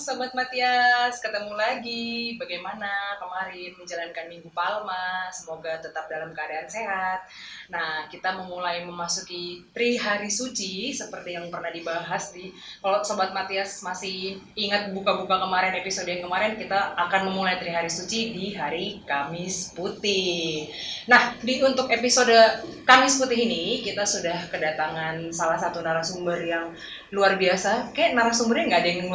Sobat Matias, ketemu lagi. Bagaimana kemarin menjalankan Minggu Palma? Semoga tetap dalam keadaan sehat. Nah, kita memulai memasuki Tri Hari Suci seperti yang pernah dibahas di. Kalau Sobat Matias masih ingat buka-buka kemarin episode yang kemarin, kita akan memulai Tri Hari Suci di hari Kamis Putih. Nah, untuk episode Kamis Putih ini kita sudah kedatangan salah satu narasumber yang luar biasa. Kayak narasumbernya nggak ada yang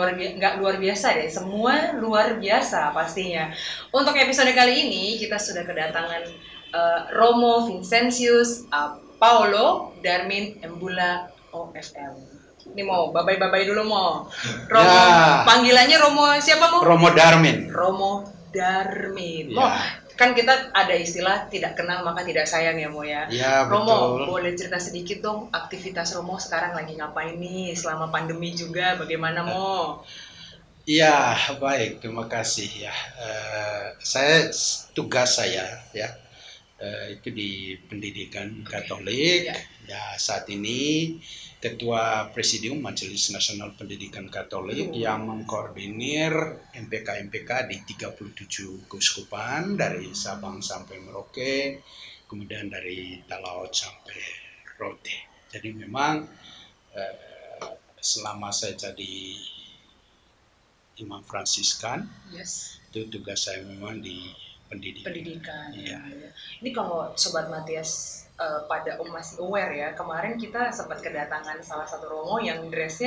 luar biasa deh, semua luar biasa pastinya. Untuk episode kali ini kita sudah kedatangan Romo Vincentius Paolo Darmin Embula OFL. Ini mau babai dulu mau. Romo ya. Panggilannya Romo siapa mau? Romo Darmin. Romo Darmin. Ya. Kan kita ada istilah tidak kenal maka tidak sayang ya Mo ya. Ya Romo, betul. boleh cerita sedikit dong aktivitas Romo sekarang lagi ngapain nih selama pandemi juga, bagaimana Mo? Iya baik, terima kasih ya. Tugas saya ya itu di pendidikan Katolik. Ya saat ini Ketua Presidium Majelis Nasional Pendidikan Katolik yang mengkoordinir MPK-MPK di 37 keuskupan dari Sabang sampai Merauke, kemudian dari Talaut sampai Rote. Jadi memang selama saya jadi Imam Fransiskan, itu tugas saya memang di pendidikan. Ya. Ini kalau Sobat Matias pada masih aware ya, kemarin kita sempat kedatangan salah satu Romo yang dress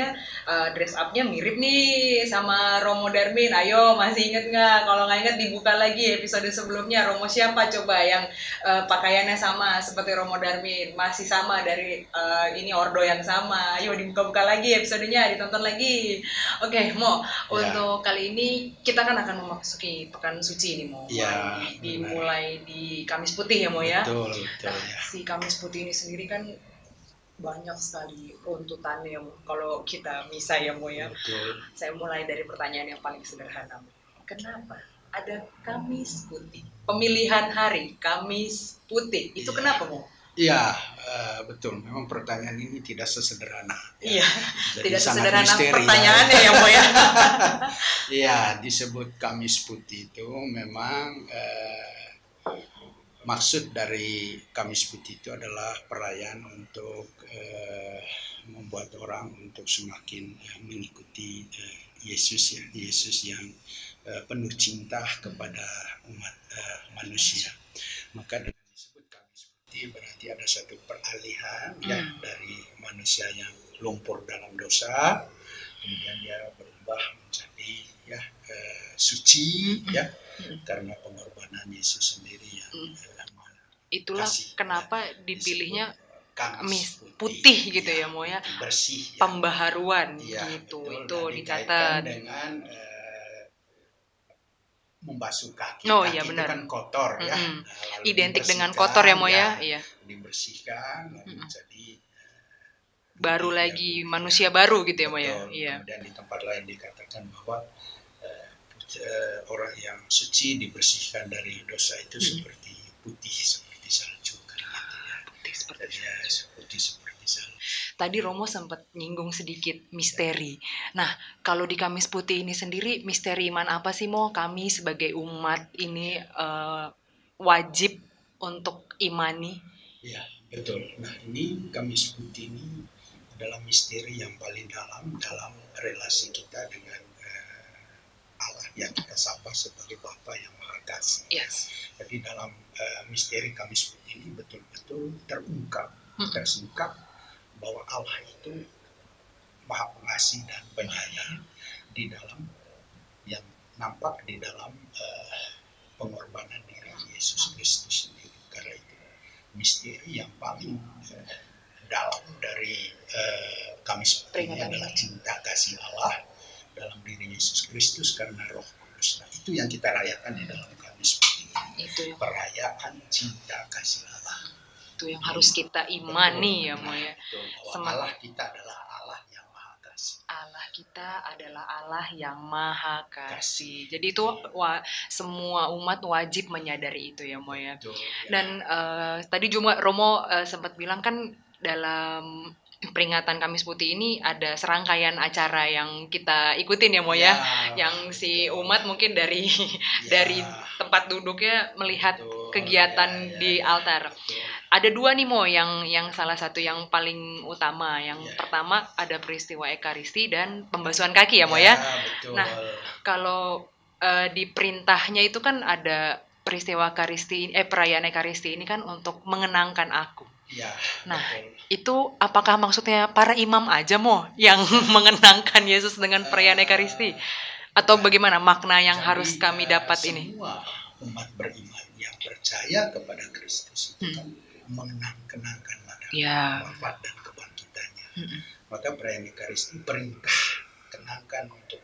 up-nya mirip nih sama Romo Darmin. Ayo masih inget nggak? Kalau nggak inget dibuka lagi episode sebelumnya. Romo siapa coba yang pakaiannya sama seperti Romo Darmin, masih sama dari ini ordo yang sama. Ayo dibuka-buka lagi episodenya, ditonton lagi. Oke, Mo, untuk kali ini kita kan akan memasuki pekan suci nih Mo. Ya, dimulai di Kamis Putih ya Mo ya. Betul Nah, ya. si Kamis Putih ini sendiri kan banyak sekali runtutannya kalau kita misa ya Mo ya. Betul. Saya mulai dari pertanyaan yang paling sederhana. Kenapa ada Kamis Putih? Pemilihan hari Kamis Putih itu kenapa Mo? Iya, betul. Memang pertanyaan ini tidak sesederhana. Iya, tidak sesederhana pertanyaannya ya Mo ya. Iya, disebut Kamis Putih itu memang maksud dari Kamis Putih itu adalah perayaan untuk membuat orang untuk semakin mengikuti Yesus ya, Yesus yang penuh cinta kepada umat manusia. Maka dengan disebut Kamis Putih berarti ada satu peralihan ya dari manusia yang lumpur dalam dosa, kemudian dia berubah menjadi ya suci ya karena pengorbanan Yesus sendiri yang itulah kenapa dipilihnya Kamis Putih gitu ya Mo ya, bersih ya. Pembaharuan ya, gitu betul. Itu dan dicatat dengan membasuh kaki. Kaki itu benar. Kan kotor ya. Identik dengan kotor ya Mo ya. Iya. Dibersihkan lalu jadi baru lagi manusia baru gitu ya Mo ya. Iya. Kemudian di tempat lain dikatakan bahwa orang yang suci dibersihkan dari dosa itu seperti putih seperti salju kan gitu ya. Putih seperti salju. Tadi Romo sempat nyinggung sedikit misteri. Nah, kalau di Kamis Putih ini sendiri misteri iman apa sih Mo? Kami sebagai umat ini wajib untuk imani. Ya, betul. Nah, ini Kamis Putih ini adalah misteri yang paling dalam relasi kita dengan Allah yang kita sapa sebagai Bapa yang Maha Kasih. Yes. Jadi dalam misteri Kamis Putih ini betul-betul tersingkap bahwa Allah itu Maha Pengasih dan Penyayang di dalam yang nampak di dalam pengorbanan diri Yesus Kristus sendiri. Karena itu misteri yang paling dalam dari Kamis Putih ini adalah cinta kasih Allah dalam diri Yesus Kristus karena Roh Kudus. Nah, itu yang kita rayakan di dalam Kamis Putih. Itu perayaan cinta kasih Allah. Itu yang harus kita imani ya Mo ya. Allah kita adalah Allah yang Maha Kasih. Allah kita adalah Allah yang Maha Kasih. Jadi itu semua umat wajib menyadari itu ya Mo ya. Betul, ya. Dan tadi juga Romo sempat bilang kan dalam peringatan Kamis Putih ini ada serangkaian acara yang kita ikutin ya Mo ya, yang si umat mungkin dari dari tempat duduknya melihat kegiatan di altar. Ada dua nih Mo, yang salah satu yang paling utama. Yang pertama ada peristiwa Ekaristi dan pembasuhan kaki ya Mo ya. Nah, kalau di perintahnya itu kan ada peristiwa perayaan Ekaristi ini kan untuk mengenangkan aku. Nah, itu apakah maksudnya para imam aja Mo yang mengenangkan Yesus dengan perayaan Ekaristi? Atau bagaimana makna yang harus kami dapat ini? Semua umat beriman yang percaya kepada Kristus itu kan mengenangkan wafat dan kebangkitannya. Maka perayaan Ekaristi perintah, kenangkan untuk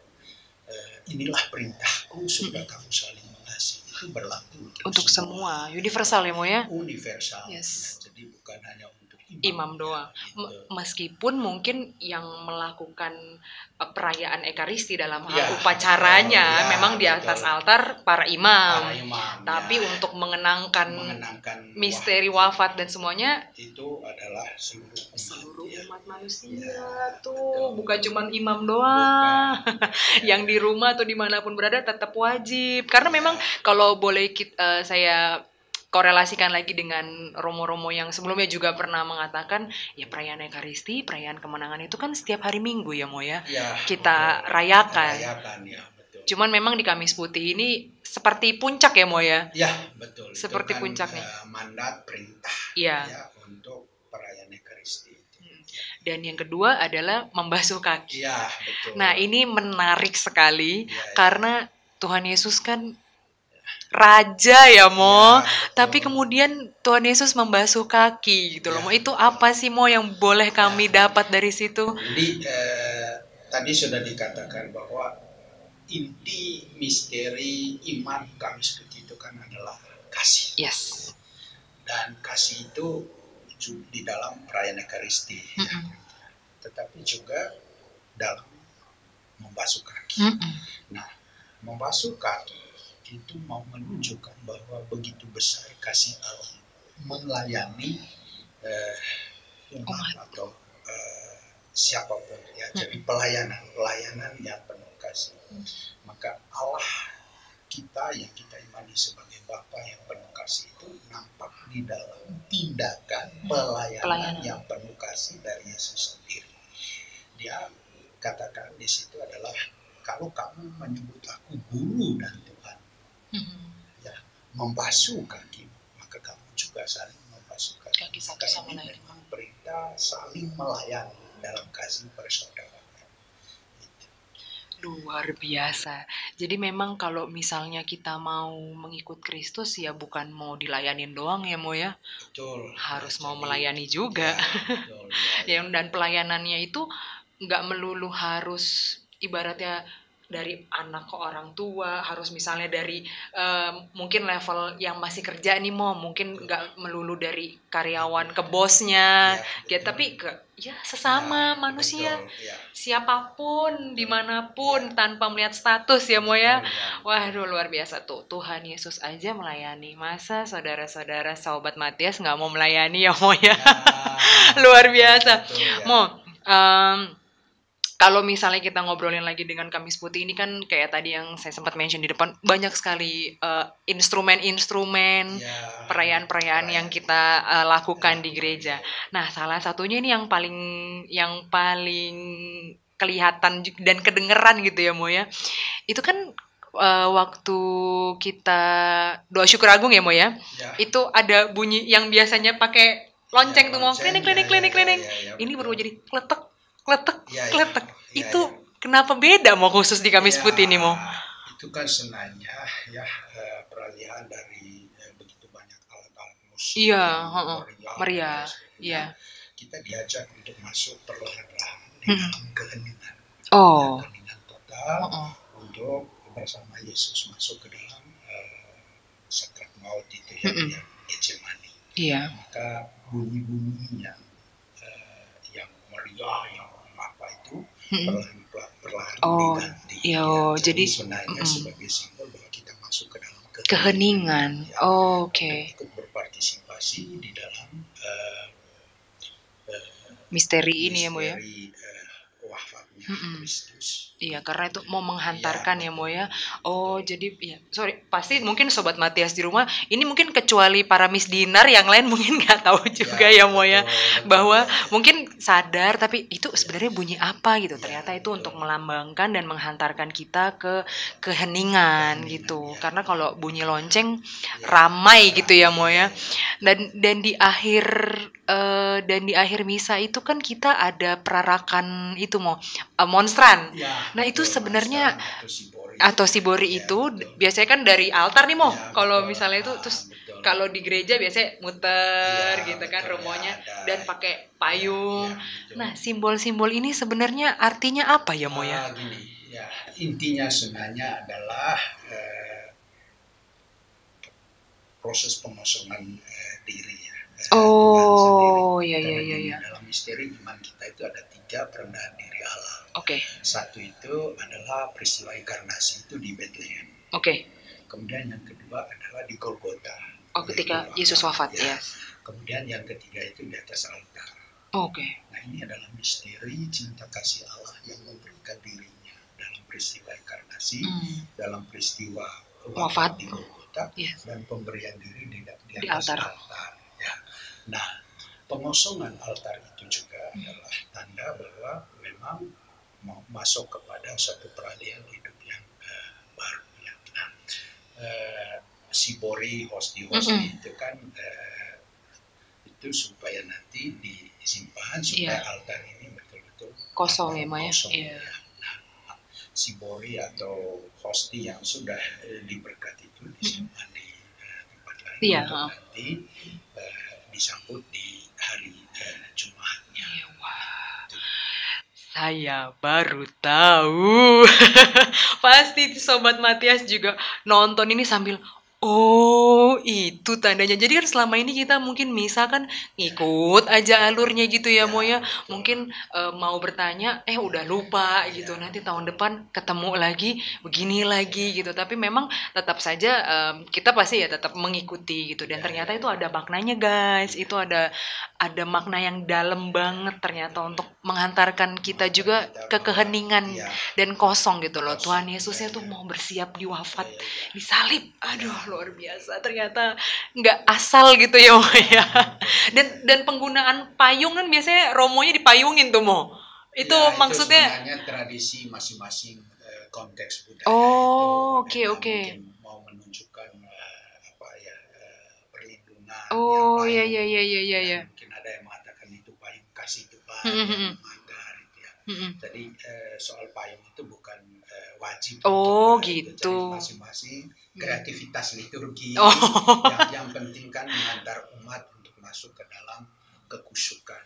inilah perintahku supaya kamu saling mengasihi, itu berlaku untuk semua, universal ya Mo ya? Universal. Yes. Jadi bukan hanya untuk imam doang. Meskipun mungkin yang melakukan perayaan Ekaristi dalam hal upacaranya memang di atas altar para imam. Tapi untuk mengenangkan misteri wafat dan semuanya itu adalah seluruh umat manusia tuh, bukan cuma imam doang. Yang di rumah atau dimanapun berada tetap wajib. Karena memang kalau boleh saya korelasikan lagi dengan romo-romo yang sebelumnya juga pernah mengatakan ya perayaan Ekaristi, perayaan kemenangan itu kan setiap hari Minggu ya Mo ya, kita rayakan. Betul. Cuman memang di Kamis Putih ini seperti puncak ya Mo ya. Ya betul. Seperti itu kan puncaknya. Mandat perintah untuk perayaan Ekaristi. Dan yang kedua adalah membasuh kaki. Betul. Nah ini menarik sekali karena Tuhan Yesus kan Raja ya Mo, tapi kemudian Tuhan Yesus membasuh kaki gitu loh Mo. Itu apa sih Mo yang boleh kami dapat dari situ? Jadi tadi sudah dikatakan bahwa inti misteri iman Kamis Putih itu kan adalah kasih. Yes. Dan kasih itu di dalam perayaan Ekaristi, tetapi juga dalam membasuh kaki. Nah, membasuh kaki itu mau menunjukkan bahwa begitu besar kasih Allah melayani umat atau siapapun ya. Jadi pelayanan yang penuh kasih. Maka Allah kita yang kita imani sebagai Bapa yang penuh kasih itu nampak di dalam tindakan pelayanan yang penuh kasih dari Yesus sendiri. Dia katakan di situ adalah kalau kamu menyebut aku guru dan Tuhan, ya membasuh kaki, maka kamu juga saling membasuh kaki satu sama lain. Perintah saling melayani dalam kasih persaudaraan. Luar biasa. Jadi memang kalau misalnya kita mau mengikut Kristus ya bukan mau dilayanin doang ya Mo ya. Betul. Harus mau melayani juga. Ya, dan pelayanannya itu nggak melulu harus ibaratnya dari anak ke orang tua, harus misalnya dari mungkin level yang masih kerja nih Mo, mungkin nggak melulu dari karyawan ke bosnya, tapi ke sesama manusia, siapapun, dimanapun, tanpa melihat status ya Mo ya. Waduh luar biasa tuh, Tuhan Yesus aja melayani, masa saudara-saudara sahabat Matias nggak mau melayani ya Mo ya. Luar biasa. Mo, kalau misalnya kita ngobrolin lagi dengan Kamis Putih ini kan kayak tadi yang saya sempat mention di depan, banyak sekali instrumen-instrumen perayaan-perayaan yang kita lakukan di gereja. Nah, salah satunya ini yang paling kelihatan dan kedengeran gitu ya Mo ya. Itu kan waktu kita doa syukur agung ya Mo ya. Itu ada bunyi yang biasanya pakai lonceng tuh Mo, klinik. Ini berubah jadi kletek. Itu kenapa beda Mo khusus di Kamis Putih ini Mo? Itu kan sebenarnya peralihan dari begitu banyak alat-alat musik. Meriah. Kita diajak untuk masuk perlahan-lahan dengan keheningan. Keheningan total untuk bersama Yesus masuk ke dalam sakrat maut itu yang Getsemani. Maka bunyi-bunyi yang meriah yang perlahan diganti. Jadi sebenarnya sebagai simbol bahwa kita masuk ke dalam keheningan. Oke. Untuk berpartisipasi di dalam misteri ini ya Mo ya. misteri wafatnya Mm-mm. Kristus. Iya, karena itu mau menghantarkan ya Mo ya. betul, Oh, betul. jadi ya, sorry, pasti mungkin Sobat Matias di rumah, ini mungkin kecuali para Miss Dinar, yang lain mungkin nggak tahu juga ya Mo ya. betul, Bahwa ya. mungkin sadar, tapi itu Ya, sebenarnya bunyi apa gitu. ya, Ternyata itu betul. untuk melambangkan dan menghantarkan kita ke keheningan gitu. Ya. Karena kalau bunyi lonceng Ya, ramai gitu ya Mo ya. ya. Dan di akhir misa itu kan kita ada perarakan itu Mo, monstran. Ya, Nah itu betul, sebenarnya monstran atau sibori ya, itu betul. biasanya kan dari altar nih Mo. Ya, Kalau betul. misalnya itu terus Betul. kalau di gereja biasanya muter Ya, gitu kan betul, romonya ya, dan pakai payung. betul. Nah simbol-simbol ini sebenarnya artinya apa ya Mo ya? Gini, ya intinya sebenarnya adalah proses pengosongan diri ya. Oh, Tuhan iya sendiri. iya Karena iya gini, iya. dalam misteri iman kita itu ada 3 perendahan diri Allah. Oke. Satu itu adalah peristiwa inkarnasi itu di Bethlehem. Oke. Kemudian yang kedua adalah di Golgota. Oh, ketika Yesus wafat ya. Kemudian yang ketiga itu di atas altar. Oke. Nah ini adalah misteri cinta kasih Allah yang memberikan dirinya dalam peristiwa inkarnasi, dalam peristiwa wafat di Golgota, dan pemberian diri di atas altar. Ya. Nah, pengosongan altar itu juga adalah tanda bahwa memang mau masuk kepada suatu peralihan hidup yang baru. Ya. Nah, sibori, hosti itu kan itu supaya nanti disimpan supaya altar ini betul-betul kosong ya Maya. Nah, sibori atau hosti yang sudah diberkati itu disimpan di tempat lain untuk nanti disambut di hari Jumatnya. Saya baru tahu. Pasti Sobat Matias juga nonton ini sambil oh itu tandanya. Jadi kan selama ini kita mungkin misa kan ngikut aja alurnya gitu ya Mo ya. Mungkin mau bertanya udah lupa gitu. Nanti tahun depan ketemu lagi begini lagi gitu. Tapi memang tetap saja kita pasti ya tetap mengikuti gitu. Dan ternyata itu ada maknanya guys. Itu ada makna yang dalam banget ternyata untuk menghantarkan kita juga ke keheningan dan kosong gitu loh. Tuhan Yesusnya tuh mau bersiap diwafat, disalib. Aduh luar biasa, ternyata nggak asal gitu ya Mo ya. Dan penggunaan payung kan biasanya romonya dipayungin tuh Mo. Itu maksudnya itu sebenarnya tradisi masing-masing konteks budaya. Oh, oke. Mungkin mau menunjukkan perlindungan. Oh, iya. Mungkin ada yang mengatakan itu payung kasih Tuhan yang mengantar gitu ya. Jadi soal payung itu bukan wajib. Oh, gitu. Jadi masing-masing kreativitas liturgi yang penting kan mengantar umat untuk masuk ke dalam kekusyukan,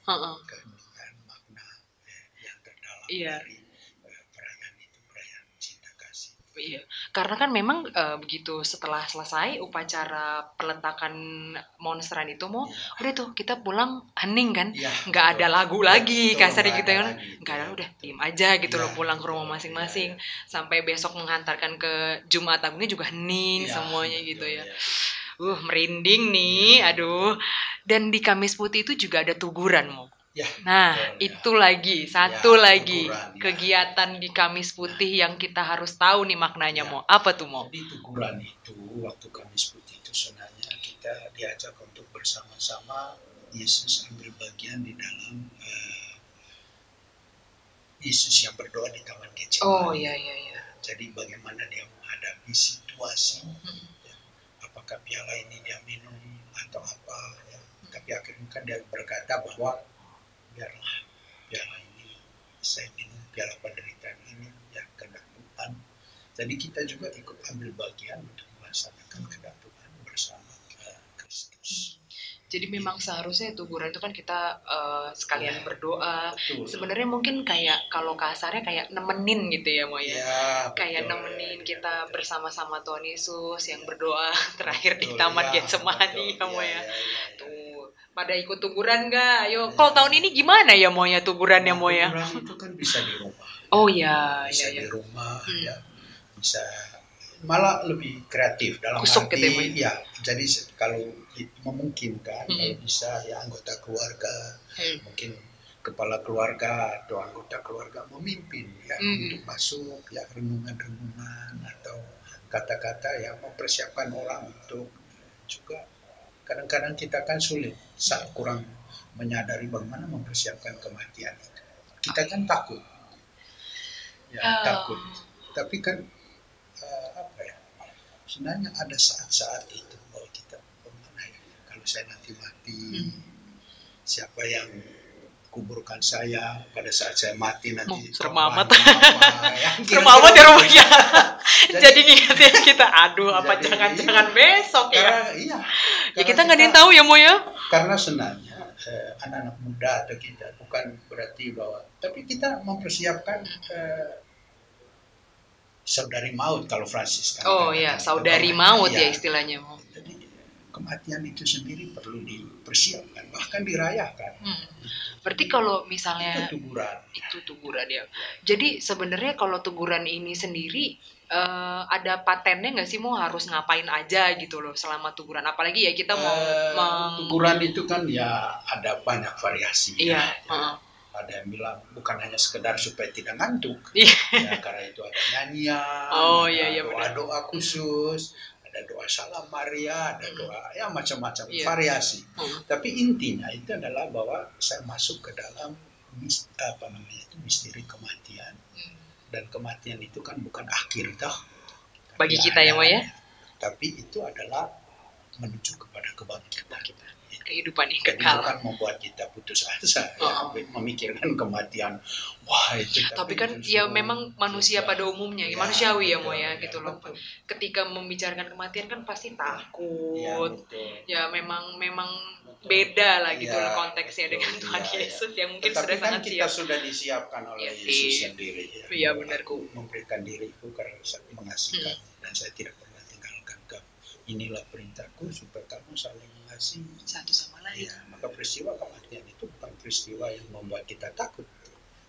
keheningan, makna yang terdalam dari perayaan itu, perayaan cinta kasih. Iya, karena kan memang begitu setelah selesai upacara peletakan monstran itu Mo, udah tuh kita pulang hening kan, nggak ada lagu lagi kasar gitu kan, nggak ada, udah diem aja gitu loh, pulang ke rumah masing-masing sampai besok menghantarkan ke Jumat Agungnya juga hening semuanya gitu ya. Merinding nih, aduh. Dan di Kamis Putih itu juga ada tuguran Mo. Nah, itu lagi satu lagi tuguran, kegiatan di Kamis Putih yang kita harus tahu nih maknanya Mo. Apa tuh Mo? Jadi tuguran itu waktu Kamis Putih itu sebenarnya kita diajak untuk bersama-sama Yesus ambil bagian di dalam Yesus yang berdoa di Taman Getsemani. Oh iya. Jadi bagaimana dia menghadapi situasi, apakah piala ini dia minum atau apa ya. Tapi akhirnya kan dia berkata bahwa biarlah piala ini saya minum, piala penderitaan ini ya kehendak Tuhan. Jadi kita juga ikut ambil bagian untuk melaksanakan kehendak Tuhan bersama Kristus. Jadi memang seharusnya tuguran itu kan kita sekalian berdoa. Sebenarnya mungkin kayak kalau kasarnya kayak nemenin gitu ya Mo ya. Kayak nemenin kita bersama-sama Tuhan Yesus yang berdoa terakhir di Taman Getsemani ya Mo ya. Tuh, pada ikut tuguran nggak? Ayo, kalau tahun ini gimana ya Mo ya tugurannya Mo ya? Tuguran itu kan bisa di rumah. Oh iya, bisa di rumah ya. Bisa malah lebih kreatif dalam kusuk arti gitu ya. Jadi kalau memungkinkan kalau bisa ya anggota keluarga mungkin kepala keluarga atau anggota keluarga memimpin ya untuk masuk ya renungan-renungan atau kata-kata yang mempersiapkan orang untuk juga kadang-kadang kita kan sulit saat kurang menyadari bagaimana mempersiapkan kematian itu. Kita kan takut, ya takut. Tapi kan apa ya? Sebenarnya ada saat-saat itu bahwa kita bagaimana ya? Kalau saya nanti mati, siapa yang kuburkan saya pada saat saya mati nanti? Serem amat. Ya, serem amat ya rumahnya. Jadi ngingetin kita, aduh apa jangan-jangan besok ya? Iya. Ya kita nggak ada yang tahu ya Mo ya. Karena sebenarnya anak-anak muda atau kita bukan berarti bahwa, tapi kita mempersiapkan saudari maut kalau Francis kan. Oh ya, saudari maut ya istilahnya. Jadi kematian itu sendiri perlu dipersiapkan, bahkan dirayakan. Berarti kalau misalnya itu tuguran ya. Jadi sebenarnya kalau tuguran ini sendiri ada patennya nggak sih, mau harus ngapain aja gitu loh selama tuguran? Apalagi ya kita mau tuguran itu kan ya ada banyak variasi. Iya. Ada yang bilang bukan hanya sekedar supaya tidak ngantuk, ya, karena itu ada nyanyian, doa-doa khusus, ada doa Salam Maria, ada doa ya macam-macam variasi. Tapi intinya itu adalah bahwa saya masuk ke dalam misteri kematian. Dan kematian itu kan bukan akhir toh bagi kita ya Mo ya, tapi itu adalah menuju kepada kebangkitan kita. Kehidupan yang kekal. Bukan membuat kita putus asa memikirkan kematian. Wah itu. Tapi kan ya memang manusia pada umumnya ya, manusiawi ya Mo ya gitu loh. Ketika membicarakan kematian kan pasti takut. Ya memang beda lah gitu loh konteksnya dengan Tuhan Yesus yang mungkin sudah sangat siap. Kita sudah disiapkan oleh Yesus sendiri. Iya benar. Memberikan diriku karena saya mengasihi dan saya tidak pernah tinggalkan kamu. Inilah perintahku supaya kamu saling mengasihi satu sama lain. Ya, maka peristiwa kematian itu bukan peristiwa yang membuat kita takut,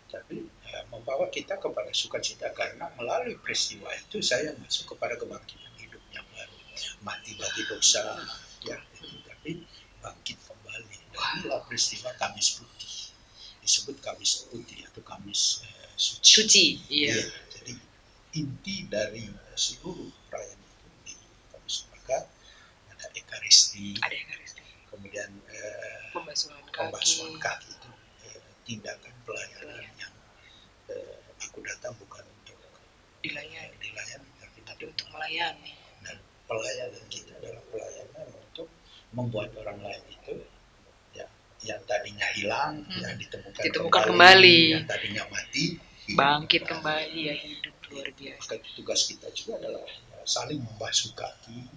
tapi membawa kita kepada sukacita karena melalui peristiwa itu saya masuk kepada kebangkitan hidup yang baru. Mati bagi dosa, ya, tapi bangkit kembali. Dan inilah peristiwa Kamis Putih. Disebut Kamis Putih atau Kamis Suci. Iya. Ya, jadi inti dari seluruh perayaan itu di Kamis maka ada Ekaristi. Kemudian pembasuhan kaki itu tindakan pelayanan yang aku datang bukan untuk dilayani tapi untuk melayani. Dan pelayanan kita adalah pelayanan untuk membuat orang lain itu ya yang tadinya hilang ya ditemukan kembali, yang tadinya mati bangkit kembali ya, hidup luar biasa. Maka tugas kita juga adalah saling membasuh kaki,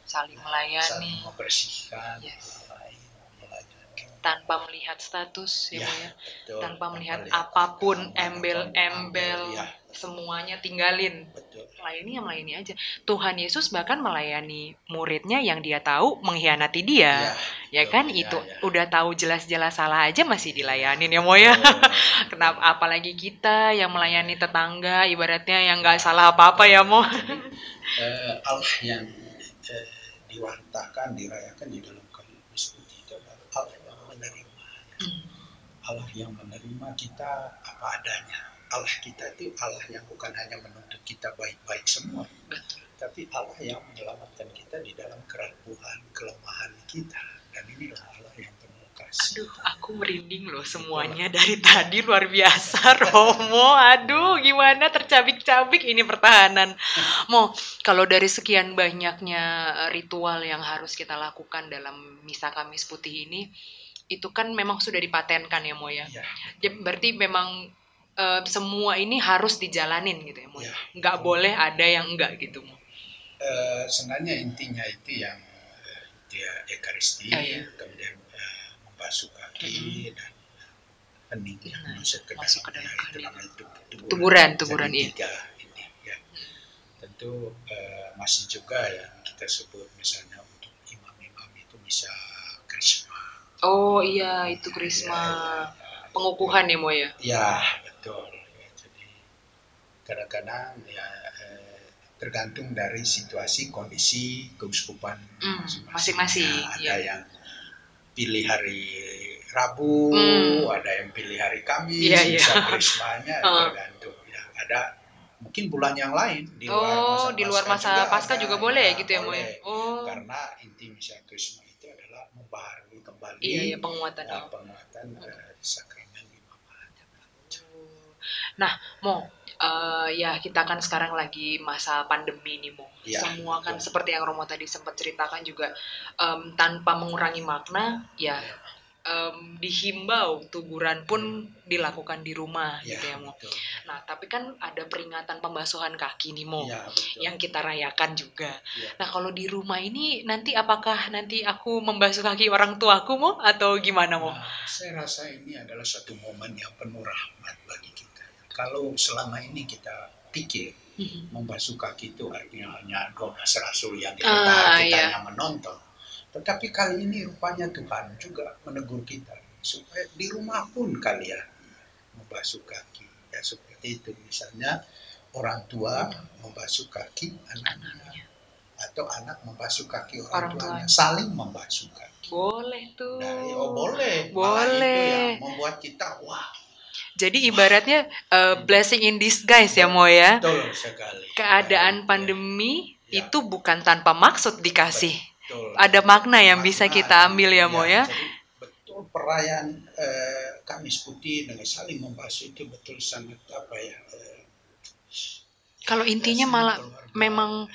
saling melayani, saling membersihkan, tanpa melihat status ya, betul, tanpa melihat apapun embel-embel semuanya tinggalin. Betul. Melayani aja. Tuhan Yesus bahkan melayani muridnya yang dia tahu mengkhianati dia. Ya kan itu udah tahu jelas-jelas salah aja masih dilayanin ya Mo ya. Kenapa apalagi kita yang melayani tetangga ibaratnya yang nggak salah apa-apa ya Mo. Allah yang diwartakan, dirayakan di dalam Kamis Putih itu adalah Allah yang menerima. Allah yang menerima kita apa adanya. Allah kita itu Allah yang bukan hanya menuntut kita baik-baik semua, tapi Allah yang menyelamatkan kita di dalam kerapuhan, kelemahan kita. Dan inilah Allah yang penuh kasih. Aduh, aku merinding loh semuanya dari tadi, luar biasa Romo. Aduh, gimana tercabik-cabik ini pertahanan. Mo, kalau dari sekian banyaknya ritual yang harus kita lakukan dalam Misa Kamis Putih ini, itu kan memang sudah dipatenkan ya Mo ya. Berarti memang semua ini harus dijalanin gitu ya Mo. Nggak boleh ada yang enggak gitu Mo. Sebenarnya intinya itu yang dia Ekaristi, kemudian membasuh kaki dan hening masuk ke dalam tuguran ini ya. Tentu masih juga yang kita sebut misalnya untuk imam-imam itu bisa krisma. Oh iya, itu krisma. Pengukuhan ya Mo ya. Ya betul. Jadi kadang-kadang ya tergantung dari situasi kondisi keuskupan masing-masing. Ada yang pilih hari Rabu, Hmm. ada yang pilih hari Kamis, Iya, iya. bisa Krismanya tergantung. Ya, ada mungkin bulan yang lain di luar Oh, masa di luar Paskah juga masa Paskah ada, juga ya boleh gitu ya, Mo ya? boleh. Oh, Karena inti misa Krisma itu adalah membaharui kembali iya, iya, penguatan. penguatan sakramen lima Mahat. Oh. Nah, Mo, ya kita kan sekarang lagi masa pandemi nih, Mo. Ya, Semua kan betul. seperti yang Romo tadi sempat ceritakan juga, tanpa mengurangi makna, ya dihimbau tuguran pun dilakukan di rumah Ya, gitu ya, Mo. betul. Nah, tapi kan ada peringatan pembasuhan kaki nih, Mo, Ya, betul. yang kita rayakan juga. Ya. Nah, kalau di rumah ini nanti apakah nanti aku membasuh kaki orang tuaku, Mo, atau gimana, Mo? Nah, saya rasa ini adalah satu momen yang penuh rahmat bagi kita. Kalau selama ini kita pikir membasuh kaki itu artinya hanya 12 rasul yang di kita iya. hanya menonton. Tetapi kali ini rupanya Tuhan juga menegur kita supaya di rumah pun kalian membasuh kaki. Ya seperti itu, misalnya orang tua membasuh kaki anaknya atau anak membasuh kaki orang tuanya, saling membasuh kaki. Boleh tuh. Nah, boleh. Boleh. Malah itu yang membuat kita wah. Jadi ibaratnya blessing in disguise ya, Mo ya. Betul sekali. Keadaan pandemi itu bukan tanpa maksud dikasih. Betul. Ada makna yang bisa kita ambil ya, Mo ya. Jadi betul perayaan Kamis Putih dengan saling membasuh itu betul sangat apa ya. Kalau intinya malah memang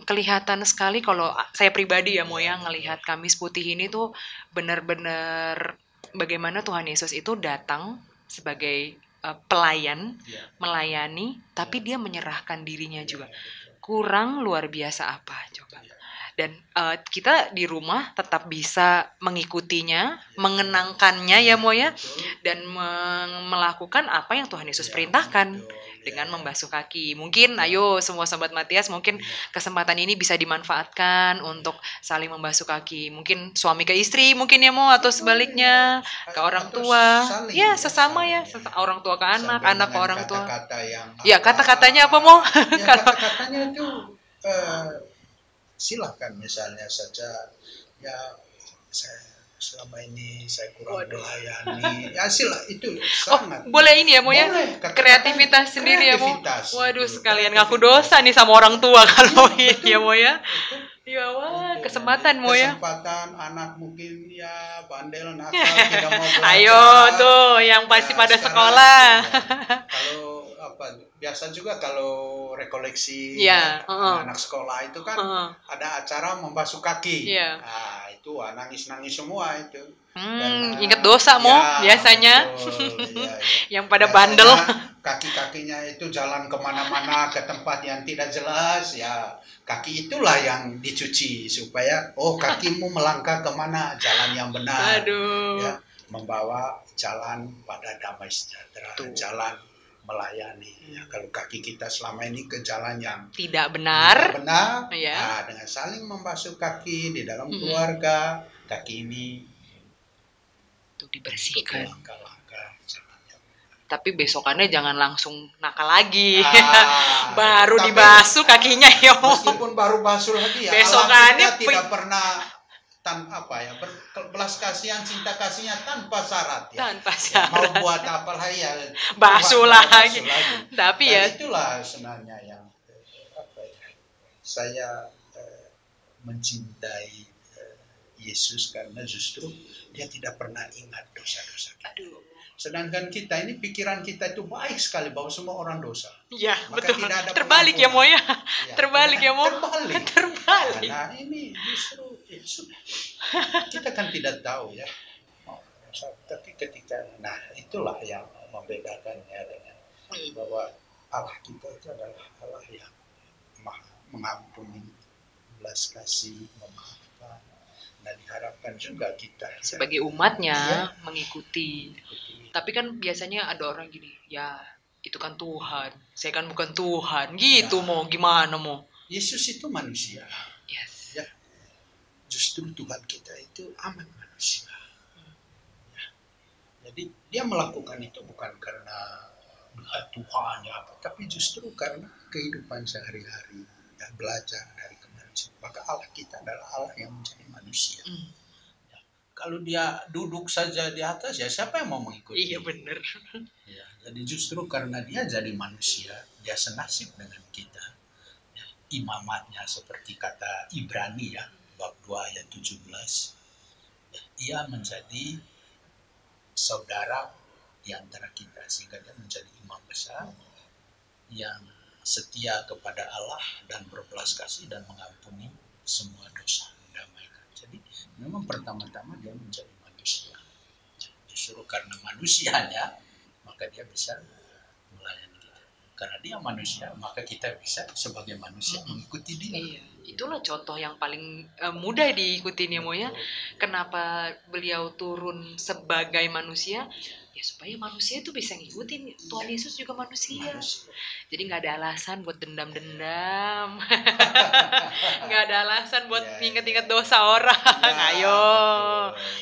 kelihatan sekali kalau saya pribadi ya, Mo ya, ngelihat Kamis Putih ini tuh benar-benar bagaimana Tuhan Yesus itu datang sebagai pelayan, melayani, tapi dia menyerahkan dirinya juga. Kurang luar biasa apa coba. Dan kita di rumah tetap bisa mengikutinya, mengenangkannya ya, Mo ya, dan melakukan apa yang Tuhan Yesus perintahkan dengan membasuh kaki. Mungkin ayo semua sobat Matias, mungkin kesempatan ini bisa dimanfaatkan untuk saling membasuh kaki. Mungkin suami ke istri mungkin ya, Mo, atau sebaliknya ke orang tua. Ya, sesama ya, orang tua ke anak, anak ke orang tua. Ya, kata-katanya apa, Mo? Kata-katanya itu silahkan misalnya saja ya saya selama ini saya kurang melayani ya itu sangat boleh ini ya, Mo ya, kreativitas sendiri ya, Mo. Waduh, sekalian ngaku dosa nih sama orang tua kalau ini ya, Mo ya. Ya wah, kesempatan, Mo ya. Kesempatan anak mungkin ya bandel nakal tidak mau belajar. Ayo tuh yang pasti pada sekolah. Kalau apa biasa juga kalau rekoleksi anak sekolah itu kan ada acara membasuh kaki. Nah, itu nangis-nangis semua itu. Ingat dosa, Mo, biasanya. Betul, yang pada bandel. Kaki-kakinya itu jalan kemana-mana ke tempat yang tidak jelas, ya kaki itulah yang dicuci supaya kakimu melangkah kemana jalan yang benar. Ya, membawa jalan pada damai sejahtera, jalan melayani. Ya, kalau kaki kita selama ini ke jalan yang tidak benar, nah, dengan saling membasuh kaki di dalam keluarga, kaki ini itu dibersihkan. Tapi besokannya jangan langsung nakal lagi. Baru dibasuh kakinya ya. Meskipun baru basuh lagi ya. Besokannya tidak pernah belas kasihan, cinta kasihnya tanpa syarat ya. Tanpa syarat. Mau buat apa lagi ya. Basuh lagi. Tapi ya itulah sebenarnya yang saya mencintai Yesus karena justru dia tidak pernah ingat dosa-dosa kita. Sedangkan kita ini pikiran kita itu baik sekali bahwa semua orang dosa. Iya, betul. Tidak ada terbalik ya, Mo ya. Terbalik ya, Mo. Terbalik. Nah, ini justru sudah. Kita kan tidak tahu ya. Tapi ketika itulah yang membedakannya dengan bahwa Allah kita itu adalah Allah yang mengampuni, belas kasih, memaafkan. Dan diharapkan juga kita sebagai umatnya mengikuti. Tapi kan biasanya ada orang gini, ya itu kan Tuhan, saya kan bukan Tuhan, gitu Mo, gimana Mo? Yesus itu manusia. Yes. Ya. Justru Tuhan kita itu amat manusia. Ya. Jadi dia melakukan itu bukan karena Tuhan ya, tapi justru karena kehidupan sehari-hari dan belajar dari kemanusiaan. Maka Allah kita adalah Allah yang menjadi manusia. Ya. kalau dia duduk saja di atas ya siapa yang mau mengikuti? Iya benar. Ya, jadi justru karena dia jadi manusia, dia senasib dengan kita. Ya, imamatnya seperti kata Ibrani ya, bab 2 ayat 17. Ya, ia menjadi saudara di antara kita sehingga dia menjadi imam besar yang setia kepada Allah dan berbelas kasih dan mengampuni semua dosa, mendamaikan. Jadi memang pertama-tama dia menjadi manusia. Justru karena manusianya maka dia bisa melayani kita. Karena dia manusia maka kita bisa sebagai manusia mengikuti dia. Iya, itulah contoh yang paling mudah diikuti nih Mo ya. Kenapa beliau turun sebagai manusia? Ya supaya manusia itu bisa ngikutin Tuhan Yesus juga manusia. Jadi nggak ada alasan buat dendam-dendam. Nggak ada alasan buat inget-inget dosa orang. Ayo,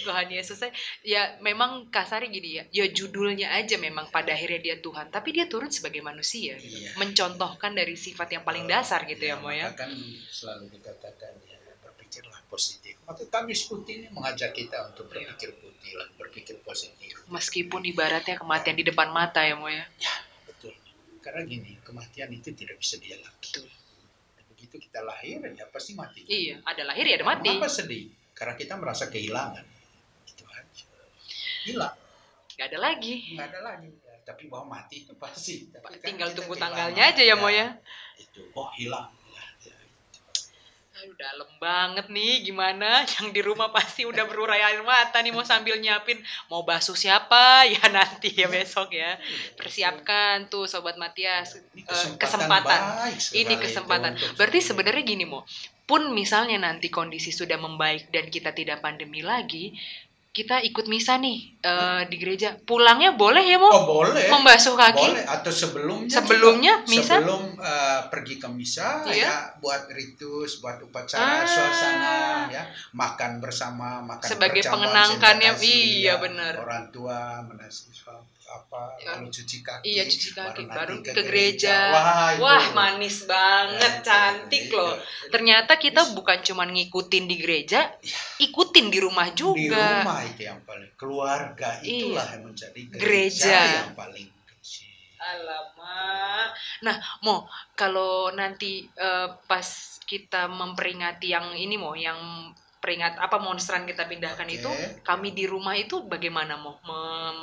Tuhan Yesus ya memang kasarnya gini ya. Ya judulnya aja memang pada akhirnya dia Tuhan, tapi dia turun sebagai manusia, gitu. Mencontohkan dari sifat yang paling dasar gitu ya Mo ya. Kan selalu dikatakan ya berpikirlah positif. Maka Kamis Putih ini mengajak kita untuk berpikir putih, berpikir positif. Meskipun ibaratnya kematian di depan mata ya Mo ya. Ya betul. Karena gini, kematian itu tidak bisa dielak. Betul. Begitu kita lahir ya pasti mati. Iya, ada lahir ya ada mati. Kenapa sedih? Karena kita merasa kehilangan. Itu aja. Hilang. Gak ada lagi. Gak ada lagi. Ya, tapi bahwa mati itu pasti. Tapi tinggal tunggu tanggalnya aja ya Mo ya. Itu, hilang. Udah dalam banget nih, gimana yang di rumah pasti udah berurai air mata nih mau sambil nyiapin mau basuh siapa ya nanti ya besok ya. Persiapkan tuh Sobat Matias kesempatan. Ini kesempatan. Berarti sebenarnya gini Mo, pun misalnya nanti kondisi sudah membaik dan kita tidak pandemi lagi, kita ikut misa nih di gereja. Pulangnya boleh ya Mo? Oh boleh. Membasuh kaki? Boleh. Atau sebelumnya juga, misa? Sebelum pergi ke misa ya buat ritus, buat upacara, suasana ya, makan bersama, makan sebagai pengenangkannya. Iya benar. Orang tua menasihati lalu cuci kaki. Iya cuci kaki baru ke gereja. Wah manis banget, cantik loh. Ternyata kita bukan cuma ngikutin di gereja, ikutin di rumah juga. Di rumah itu yang paling, keluarga itulah yang menjadi gereja yang paling kecil. Alamak. Nah Mo, kalau nanti pas kita memperingati yang ini Mo, yang peringat monstran kita pindahkan itu, kami di rumah itu bagaimana Mo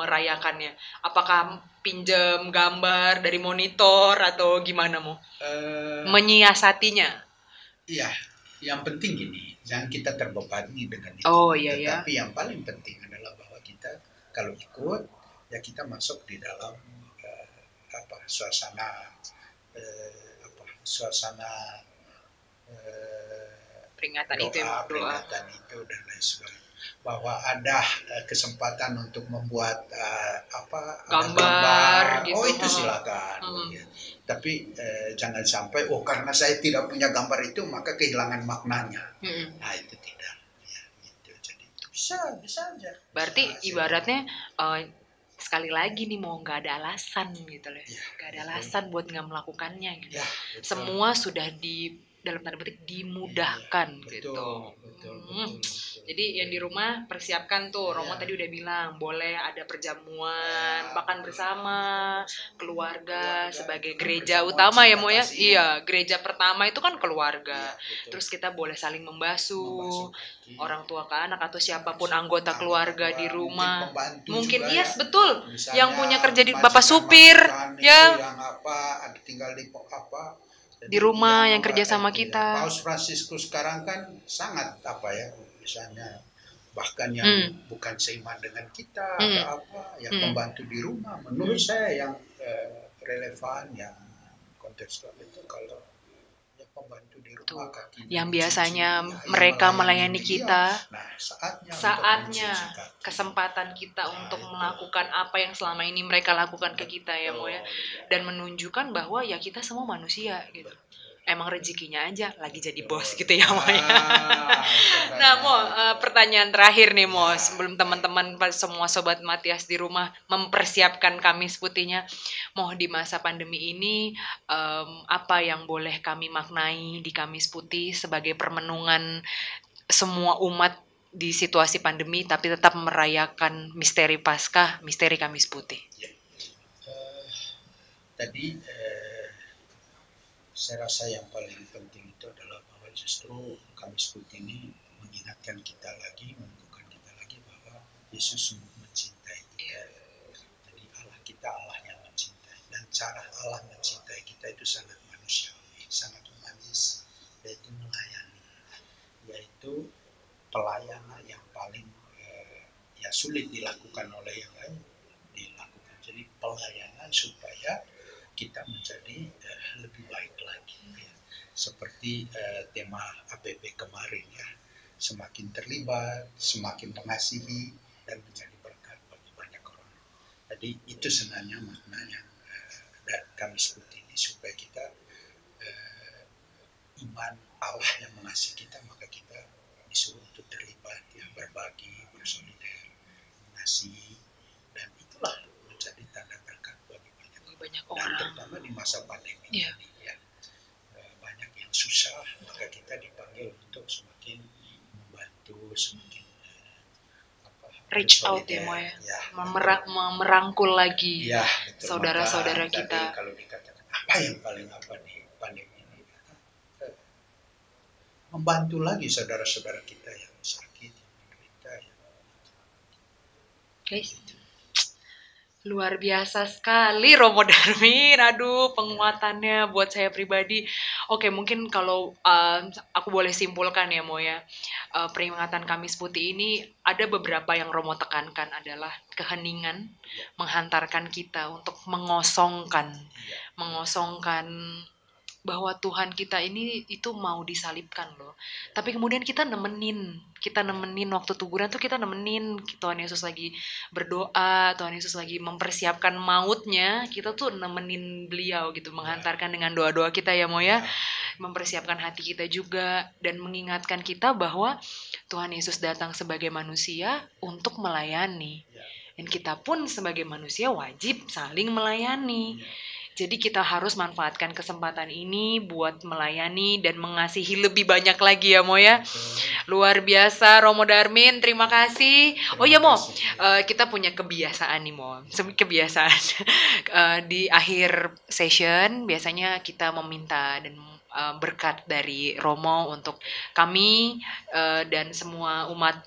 merayakannya? Apakah pinjam gambar dari monitor atau gimana Mo? Menyiasatinya? Iya, yang penting gini, jangan kita terbebani dengan itu. Tetapi yang paling penting adalah bahwa kita kalau ikut ya kita masuk di dalam suasana peringatan doa, itu peringatan itu dan lain sebagainya, bahwa ada kesempatan untuk membuat gambar gitu. Itu silakan ya. Tapi jangan sampai karena saya tidak punya gambar itu maka kehilangan maknanya. Nah itu tidak ya, gitu. Jadi bisa aja. Berarti ibaratnya sekali lagi nih mau nggak ada alasan gitu loh, nggak ada alasan buat nggak melakukannya gitu. Semua sudah dalam tanda petik dimudahkan gitu. Betul. Jadi yang di rumah persiapkan tuh, Romo tadi udah bilang boleh ada perjamuan, makan bersama keluarga sebagai gereja utama ya Mo ya. Iya, gereja pertama itu kan keluarga. Terus kita boleh saling membasuh orang tua ke anak atau siapapun anggota keluarga di rumah. Mungkin betul. Misalnya, yang punya kerja di bapak supir ya. Yang ada tinggal di rumah yang kerja sama kita. Paus Fransiskus sekarang kan sangat misalnya bahkan yang bukan seiman dengan kita atau yang membantu di rumah. Menurut saya yang relevan, yang kontekstual itu kalau yang membantu di rumah yang biasanya mereka melayani kita. Nah, saatnya kesempatan kita untuk melakukan apa yang selama ini mereka lakukan ke kita ya Mo ya, dan menunjukkan bahwa ya kita semua manusia gitu. Emang rezekinya aja lagi jadi bos gitu ya Mo ya. Nah Mo, pertanyaan terakhir nih Mo, sebelum teman-teman semua Sobat Matias di rumah mempersiapkan Kamis Putihnya, Mo di masa pandemi ini apa yang boleh kami maknai di Kamis Putih sebagai permenungan semua umat di situasi pandemi tapi tetap merayakan misteri Paskah, misteri Kamis Putih? Ya. Tadi saya rasa yang paling penting itu adalah bahwa justru Kamis Putih ini mengingatkan kita lagi, menunjukkan kita lagi bahwa Yesus mencintai kita. Jadi Allah kita Allah yang mencintai, dan cara Allah mencintai kita itu sangat manusiawi, sangat humanis, yaitu melayani, yaitu pelayanan yang paling ya sulit dilakukan oleh yang lain dilakukan. Jadi pelayanan supaya kita menjadi lebih baik lagi, ya. Seperti tema APP kemarin, ya, semakin terlibat, semakin mengasihi, dan menjadi berkat bagi banyak orang. Jadi itu sebenarnya maknanya dari Kamis Putih ini, supaya kita iman Allah yang mengasihi kita, maka kita disuruh untuk terlibat, ya, berbagi, bersolider, mengasihi, dan itulah menjadi tanda berkat bagi banyak orang. Dan terutama di masa pandemi ini, ya, banyak yang susah, maka kita dipanggil untuk semakin membantu, semakin reach out, ya, ya, merangkul lagi, ya, saudara-saudara kita. Kalau dikatakan apa yang paling di pandemi ini, membantu lagi saudara-saudara kita yang sakit, yang menderita, yang guys. Luar biasa sekali Romo Darmin, aduh penguatannya buat saya pribadi. Oke, mungkin kalau aku boleh simpulkan ya Mo ya, peringatan Kamis Putih ini ada beberapa yang Romo tekankan adalah keheningan menghantarkan kita untuk mengosongkan bahwa Tuhan kita ini itu mau disalibkan loh. Tapi kemudian kita nemenin waktu teguran tuh, kita nemenin Tuhan Yesus lagi berdoa, Tuhan Yesus lagi mempersiapkan mautnya, kita tuh nemenin beliau gitu, menghantarkan dengan doa-doa kita ya Mo ya, mempersiapkan hati kita juga, dan mengingatkan kita bahwa Tuhan Yesus datang sebagai manusia untuk melayani, dan kita pun sebagai manusia wajib saling melayani. Jadi kita harus manfaatkan kesempatan ini buat melayani dan mengasihi lebih banyak lagi ya Mo ya. Luar biasa Romo Darmin, terima kasih. Oh ya Mo, kita punya kebiasaan nih Mo, kebiasaan di akhir session biasanya kita meminta dan berkat dari Romo untuk kami dan semua umat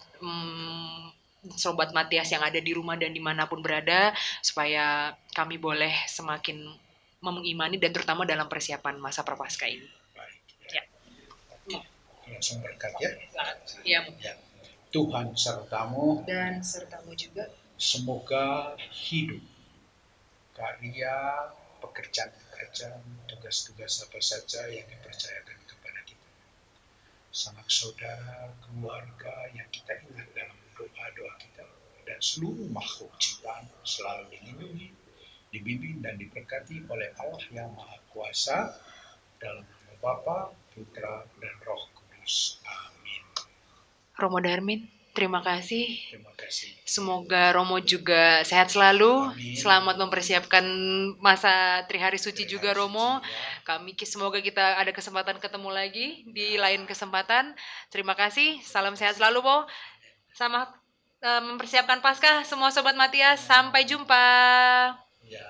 Sobat Matias yang ada di rumah dan dimanapun berada, supaya kami boleh semakin mengimani dan terutama dalam persiapan masa Prapaskah ini. Baik. Ya. Langsung berkat ya. Ya. Tuhan sertamu dan sertamu juga. Semoga hidup, karya, pekerjaan, tugas-tugas apa saja yang dipercayakan kepada kita, sanak saudara, keluarga yang kita ingat dalam doa-doa kita, dan seluruh makhluk ciptaan selalu dilindungi, dibimbing dan diberkati oleh Allah yang Maha Kuasa, dalam nama Bapa, Putra, dan Roh Kudus. Amin. Romo Darmin, terima kasih. Terima kasih. Semoga Romo juga sehat selalu. Amin. Selamat mempersiapkan masa Trihari Suci juga Romo. Kami semoga kita ada kesempatan ketemu lagi di lain kesempatan. Terima kasih. Salam sehat selalu Mo. Sama mempersiapkan Paskah semua Sobat Matias. Sampai jumpa. Ya.